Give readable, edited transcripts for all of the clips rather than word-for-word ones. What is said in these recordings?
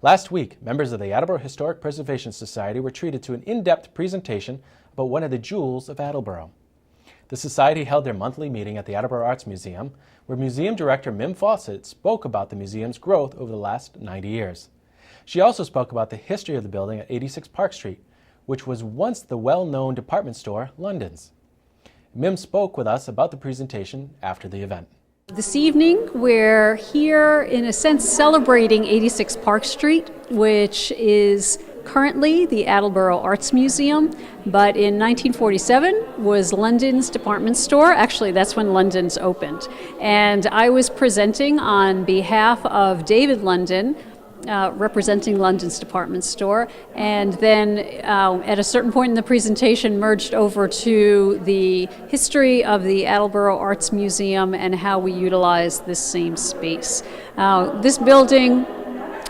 Last week, members of the Attleboro Historic Preservation Society were treated to an in-depth presentation about one of the jewels of Attleboro. The Society held their monthly meeting at the Attleboro Arts Museum, where Museum Director Mim Fawcett spoke about the museum's growth over the last 90 years. She also spoke about the history of the building at 86 Park Street, which was once the well-known department store London's. Mim spoke with us about the presentation after the event. This evening we're here in a sense celebrating 86 Park Street, which is currently the Attleboro Arts Museum, but in 1947 was London's department store. Actually, that's when London's opened. And I was presenting on behalf of David London, representing London's department store, and then at a certain point in the presentation merged over to the history of the Attleboro Arts Museum and how we utilize this same space. This building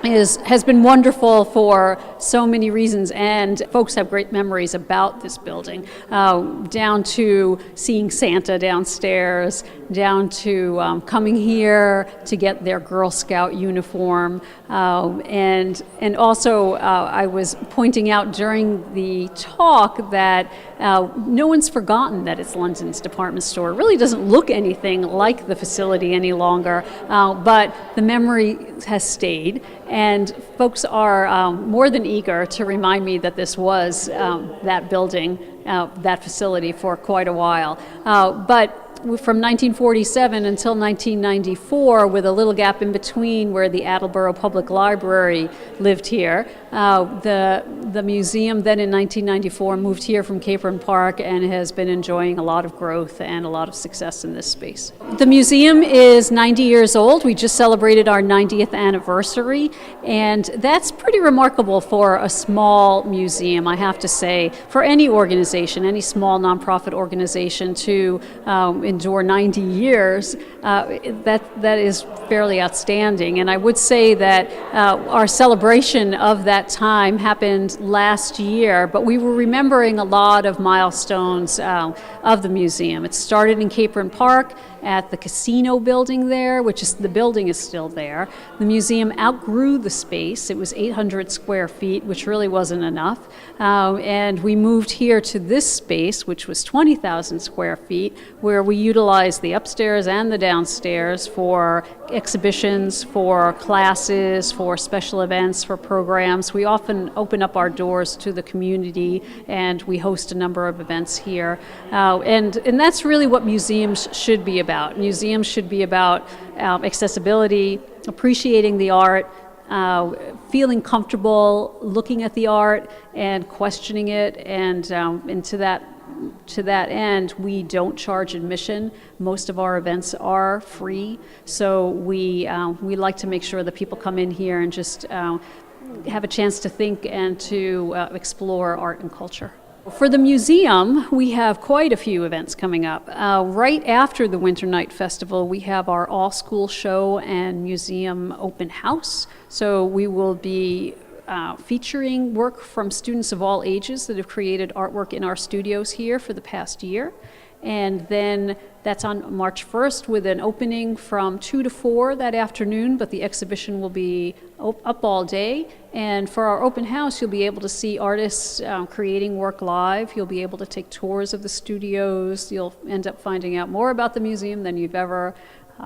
has been wonderful for so many reasons, and folks have great memories about this building, down to seeing Santa downstairs, down to coming here to get their Girl Scout uniform, and also I was pointing out during the talk that no one's forgotten that it's London's department store. It really doesn't look anything like the facility any longer, but the memory has stayed. And folks are more than eager to remind me that this was that building, that facility for quite a while. But from 1947 until 1994, with a little gap in between where the Attleboro Public Library lived here, the museum then in 1994 moved here from Capron Park and has been enjoying a lot of growth and a lot of success in this space. The museum is 90 years old. We just celebrated our 90th anniversary, and that's pretty remarkable for a small museum, I have to say, for any organization, any small nonprofit organization to endure 90 years, that is fairly outstanding. And I would say that our celebration of that time happened last year, but we were remembering a lot of milestones of the museum. It started in Capron Park at the casino building there, the building is still there. The museum outgrew the space. It was 800 square feet, which really wasn't enough. And we moved here to this space, which was 20,000 square feet, where we utilized the upstairs and the downstairs for exhibitions, for classes, for special events, for programs. We often open up our doors to the community, and we host a number of events here. And that's really what museums should be about. Museums should be about accessibility, appreciating the art, feeling comfortable looking at the art and questioning it, and to that end, we don't charge admission. Most of our events are free, so we like to make sure that people come in here and just have a chance to think and to explore art and culture. For the museum, we have quite a few events coming up. Right after the Winter Night Festival, we have our all-school show and museum open house. So we will be featuring work from students of all ages that have created artwork in our studios here for the past year. And then that's on March 1st with an opening from 2 to 4 that afternoon, but the exhibition will be up all day. And for our open house, you'll be able to see artists creating work live. You'll be able to take tours of the studios. You'll end up finding out more about the museum than you've ever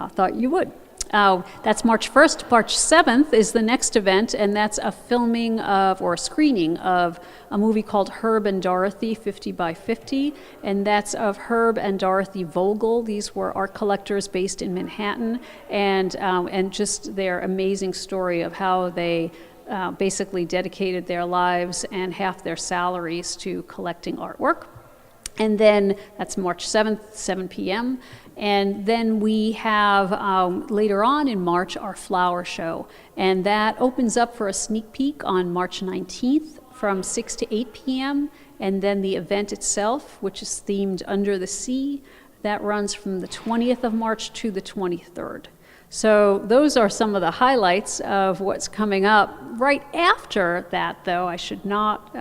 thought you would. That's March 1st. March 7th is the next event, and that's a filming of, or a screening of, a movie called Herb and Dorothy 50 by 50, and that's of Herb and Dorothy Vogel. These were art collectors based in Manhattan, and just their amazing story of how they basically dedicated their lives and half their salaries to collecting artwork. And then that's March 7th, 7 p.m. And then we have later on in March our flower show. And that opens up for a sneak peek on March 19th from 6 to 8 p.m. And then the event itself, which is themed Under the Sea, that runs from the 20th of March to the 23rd. So those are some of the highlights of what's coming up. Right after that, though, I should not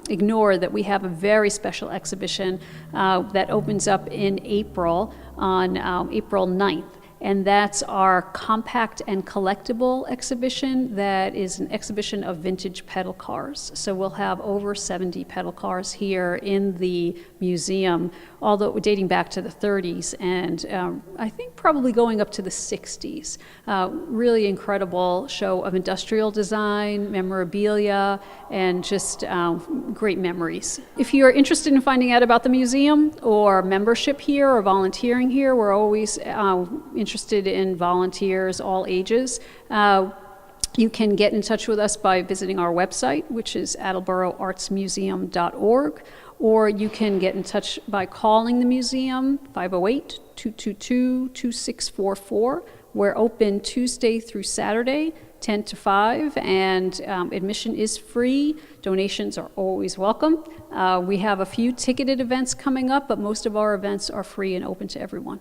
ignore that we have a very special exhibition that opens up in April on April 9th. and that's our compact and collectible exhibition. That is an exhibition of vintage pedal cars. So we'll have over 70 pedal cars here in the museum, although dating back to the 30s, and I think probably going up to the 60s. Really incredible show of industrial design, memorabilia, and just great memories. If you're interested in finding out about the museum or membership here or volunteering here, we're always interested in volunteers, all ages. You can get in touch with us by visiting our website, which is attleboroartsmuseum.org, or you can get in touch by calling the museum, 508-222-2644. We're open Tuesday through Saturday, 10 to 5, and admission is free. Donations are always welcome. We have a few ticketed events coming up, but most of our events are free and open to everyone.